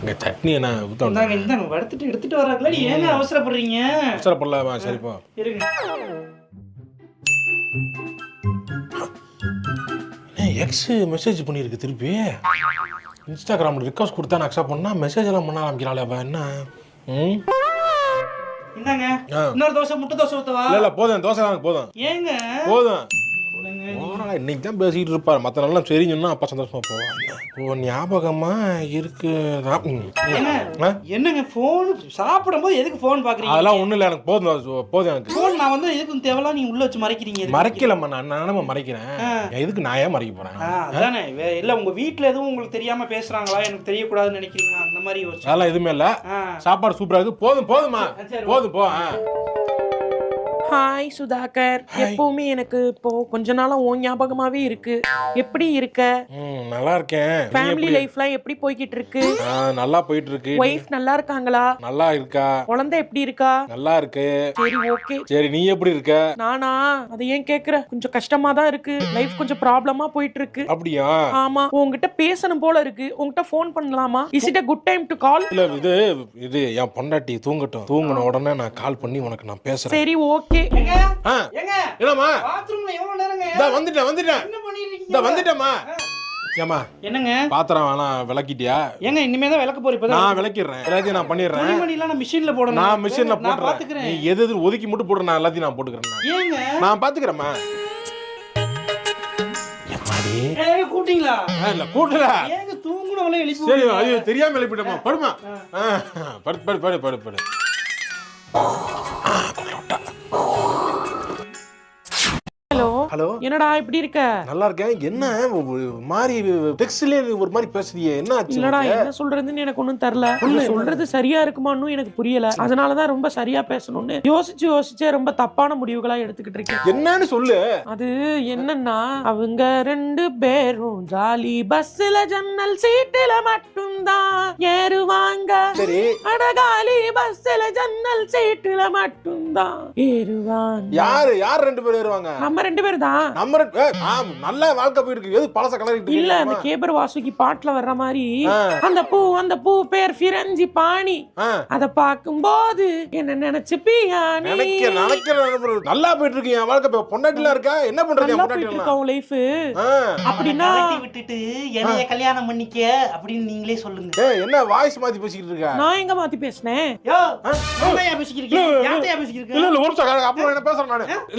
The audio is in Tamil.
இங்க சட்னி என்ன ஊத்தணும்? இந்தாங்க இந்தாங்க வறுத்துட்டு எடுத்துட்டு வராங்களா? நீ ஏங்க அவசரப்படுறீங்க? அவசரப்படலாமா? சரிப்பா. இருங்க. எக்ஸ் மெசேஜ் பண்ணியிருக்கு திருப்பி. இன்ஸ்டாகிராமில் ரிக்வஸ்ட் கொடுத்தா நான் அக்செப்ட் பண்ணா மெசேஜ் எல்லாம் பண்ண ஆரம்பிக்கிறாள் அவ. என்ன இந்தாங்க இன்னொரு தோசை, முட்டை தோசை ஊத்தவா? இல்ல போதும், தோசை தான் போதும். ஏங்க போதும். இன்னைக்கு தான் பேசிட்டு இருப்பாரு, மற்ற நாள்லாம் சரின்னு சொன்னா அப்பா சந்தோஷமா போவான். ஓ ஞாபகமா இருக்கு. என்னங்க போன் சாப்பிடும்போது எதுக்கு போன் பாக்குறீங்க? அதெல்லாம் ஒண்ணும் இல்ல, எனக்கு போதும் எனக்கு. போன் நான் வந்து எதுக்கும் தேவலாம் நீங்க உள்ள வச்சு மறைக்கிறீங்க. மறைக்கலம்மா, நான் மறைக்கிறேன். எதுக்கு நான் ஏன் மறைக்க போறேன்? அதானே. இல்ல உங்க வீட்ல எதுவும் உங்களுக்கு தெரியாம பேசுறாங்களா, எனக்கு தெரியக்கூடாதுன்னு நினைக்கிறீங்களா? அந்த மாதிரி யோசிச்சு. அதெல்லாம் எதுவுமே இல்ல. சாப்பாடு சூப்பரா இருக்கு. போதுமா போதும் போ. ஹாய் சுதாகர், எப்பவுமே எனக்கு இப்போ கொஞ்ச நாளா உன் ஞாபகமாவே இருக்கு. எப்படி இருக்க? நல்லா இருக்கேன். ஃபேமிலி லைஃப்லாம் எப்படி போய்கிட்டு இருக்கு? நல்லா போயிட்டு இருக்கு. வைஃப் நல்லா இருக்காங்களா? நல்லா இருக்கா. குழந்தை எப்படி இருக்கா? நல்லா இருக்கு. சரி ஓகே. சரி நீ எப்படி இருக்க? நானா? அதை ஏன் கேக்குற? கொஞ்சம் கஷ்டமா தான் இருக்கு. லைஃப் கொஞ்சம் ப்ராப்ளமா போயிட்டு இருக்கு. அப்படியா? ஆமா. உங்ககிட்ட பேசணும் போல இருக்கு. உங்ககிட்ட ஃபோன் பண்ணலாமா? Is it a good time to call? இல்ல இது என் பொண்டாட்டி தூங்கட்டும். தூங்குன உடனே நான் கால் பண்ணி உனக்கு நான் பேசுறேன். சரி ஓகே. ஏங்க என்னம்மா? பாத்ரூம்ல எவ்வளவு நேரங்க? வந்துட்டேன். என்ன பண்ணிருக்கீங்க? வந்துட்டேம்மா. ஏமா என்னங்க பாத்திரம் வேணாம் விளக்கிட்டியா? ஏங்க இனிமே தான் விளக்க போறீங்க. இப்பதான் நான் விளக்கிடுறேன். எல்லாத்தையும் நான் பண்ணிடுறேன். துணிமணிலாம் நான் மிஷின்ல போடணும். நான் மிஷின்ல நான் போடுறேன். பாத்துக்கிறேன். நீ எது ஒதுக்கி மட்டும் போடுற, நான் எல்லாத்தையும் நான் போட்டுக்கிறேன். ஏங்க நான் பாத்துக்கிறேன்மா. எம்மாடி ஏங்க கூட்டிங்களா? இல்ல கூட்டல. ஏங்க தூங்குனவளே எழுப்பி சரி ஐயோ தெரியாம எழுப்பிட்டமா. படுமா. படு. Hello hello. என்னடா இப்படி இருக்க? நல்லா இருக்கேன். என்ன ஒரு மாதிரி டெக்ஸ்ட்லயே ஒரு மாதிரி பேசுறியே, என்ன ஆச்சு? இல்லடா என்ன சொல்றதுன்னு எனக்கு ஒண்ணும் தெரியல. நீ சொல்றது சரியா இருக்குமான்னு எனக்கு புரியல. அதனாலதான் ரொம்ப சரியா பேசணும்னு யோசிச்சே ரொம்ப தப்பான முடிவுகளா எடுத்துக்கிட்டு இருக்கேன். என்னன்னு சொல்லு. அது என்னன்னா, அவங்க 2 பேரும் ஜாலி பஸ்ல ஜன்னல் சீட்டுல மட்டும்தான் ஏறுவாங்க. சரி. அடகாலி பஸ்ல ஜன்னல் சீட்டுல மட்டும்தான் ஏறுவாங்க. யாரு 2 பேர் ஏறுவாங்க? நம்ம 2 பேர் தான். நம்ம நல்ல வாழ்க்கை போயிருக்கு. எது பழச கலரிட்டு இல்ல அந்த கேபர் வாசுகி பாட்டுல வர்ற மாதிரி அந்த பூ பேர் ஃபிரஞ்சி பாணி. அத பாக்கும்போது என்ன நினைச்சுப்பியா நீ? நினைக்கிறேன். நல்லா போயிட்டு இருக்கு என் வாழ்க்கை. பொண்டாட்டிலாம் இருக்கா? என்ன பண்றீங்க பொண்டாட்டிலாம்? உன் லைஃப் அப்படினா விட்டுட்டு என்னைய கல்யாணம் பண்ணிக்க அப்படின்னு நீங்களே சொல்லுங்க. என்ன வாய்ஸ் மாத்தி பேசிக்கிட்டு இருக்க? நான் எங்க மாத்தி பேசுனேன்? யோ என்னையா பேசிக்கிறீங்க? யார்கிட்டயா பேசிக்கிறீங்க? இல்ல ஒரு நிமிஷம் அப்புறம் என்ன பேசுறேன் நானு. இல்ல